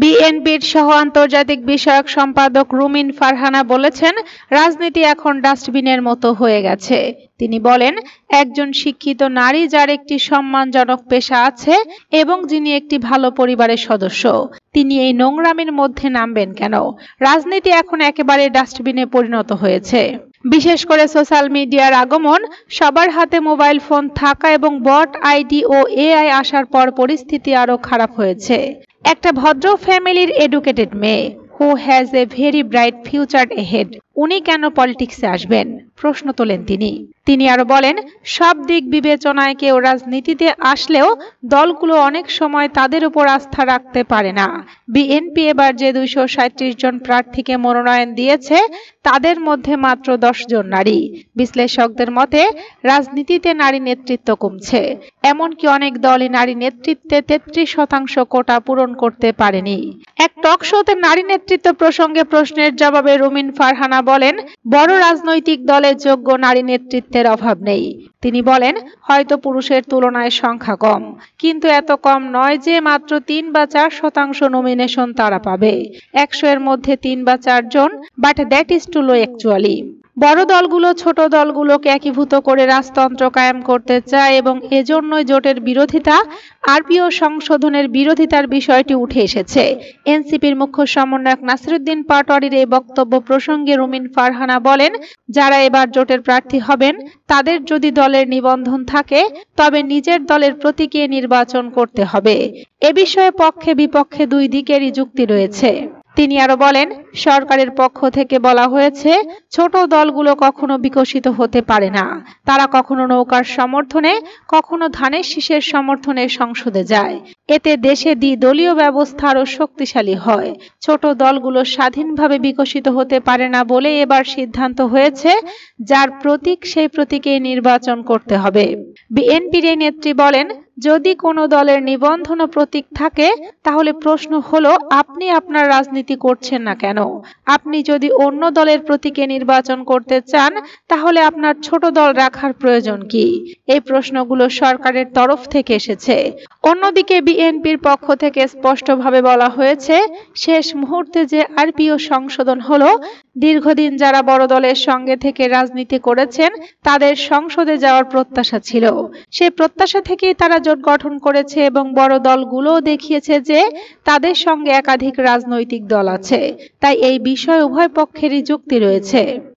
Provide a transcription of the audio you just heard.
বিএনপির সহ আন্তর্জাতিক বিষয়ক সম্পাদক রুমিন ফারহানা বলেছেন, রাজনীতি এখন ডাস্টবিনের মতো হয়ে গেছে। তিনি বলেন, একজন শিক্ষিত নারী যার একটি সম্মানজনক পেশা আছে এবং যিনি একটি ভালো পরিবারের সদস্য, তিনি এই নোংরামির মধ্যে নামবেন কেন? রাজনীতি এখন একেবারে ডাস্টবিনে পরিণত হয়েছে। বিশেষ করে সোশ্যাল মিডিয়ার আগমন, সবার হাতে মোবাইল ফোন থাকা এবং বট আইডি ও এআই আসার পর পরিস্থিতি আরো খারাপ হয়েছে। একটা ভদ্র ফ্যামিলির এডুকেটেড মেয়ে who has a very bright future ahead, উনি কেন পলিটিক্সে আসবেন? প্রশ্ন তোলেন তিনি আরো বলেন, সব দিক বিবেচনায় কেউ রাজনীতিতে আসলেও দলগুলো অনেক সময় তাদের উপর আস্থা রাখতে পারে না। বিএনপি এবার যে 237 জন প্রার্থীকে মনোনয়ন দিয়েছে তাদের মধ্যে মাত্র 10 জন নারী। বিশ্লেষকদের মতে রাজনীতিতে নারী নেতৃত্ব কমছে, এমনকি অনেক দলই নারী নেতৃত্বে 33% কোটা পূরণ করতে পারেনি। এক টক শোতে নারী নেতৃত্ব প্রসঙ্গে প্রশ্নের জবাবে রুমিন ফারহানা বলেন, বড় রাজনৈতিক দলে যোগ্য নারী নেতৃত্বের অভাব নেই। তিনি বলেন, হয়তো পুরুষের তুলনায় সংখ্যা কম, কিন্তু এত কম নয় যে মাত্র 3 বা 4% নমিনেশন তারা পাবে। 100 এর মধ্যে 3 বা 4 জন, but that is too low actually. বড় দলগুলো ছোট দলগুলোকে একীভূত করে রাজতন্ত্র কায়েম করতে চায় এবং এজন্যই জোটের বিরোধিতা, আরপিও সংশোধনের বিরোধিতার বিষয়টি উঠে এসেছে। এনসিপির মুখ্য সমন্বয়ক নাসিরুদ্দিন পাটোয়ারির এই বক্তব্য প্রসঙ্গে রুমিন ফারহানা বলেন, যারা এবার জোটের প্রার্থী হবেন তাদের যদি দলের নিবন্ধন থাকে তবে নিজের দলের প্রতীকে নির্বাচন করতে হবে। এ বিষয়ে পক্ষে বিপক্ষে দুই দিকেরই যুক্তি রয়েছে। তিনি আরো বলেন, সরকারের পক্ষ থেকে বলা হয়েছে ছোট দলগুলো কখনো বিকশিত হতে পারে না। তারা কখনো নৌকার সমর্থনে, কখনো ধানের শীষের সমর্থনে সংসদে যায়। এতে দেশে দ্বিদলীয় ব্যবস্থা আরো শক্তিশালী হয়। ছোট দলগুলো স্বাধীনভাবে বিকশিত হতে পারে না বলে এবার সিদ্ধান্ত হয়েছে যার প্রতীক সেই প্রতীকে নির্বাচন করতে হবে। বিএনপির এই নেত্রী বলেন, যদি কোনো দলের নিবন্ধন ও প্রতীক থাকে তাহলে প্রশ্ন হলো আপনি আপনার রাজনীতি করছেন না কেন? আপনি যদি অন্য দলের প্রতীকে নির্বাচন করতে চান তাহলে আপনার ছোট দল রাখার প্রয়োজন কি? এই প্রশ্নগুলো সরকারের তরফ থেকে এসেছে। অন্যদিকে বিএনপির পক্ষ থেকে স্পষ্টভাবে বলা হয়েছে, শেষ মুহূর্তে যে আরপিও সংশোধন হলো, দীর্ঘদিন যারা বড় দলের সঙ্গে থেকে রাজনীতি করেছেন তাদের সংসদে যাওয়ার প্রত্যাশা ছিল। সেই প্রত্যাশা থেকেই তারা জোট গঠন করেছে এবং বড় দলগুলোও দেখিয়েছে যে তাদের সঙ্গে একাধিক রাজনৈতিক দল আছে। তাই এই বিষয়ে উভয় পক্ষেরই যুক্তি রয়েছে।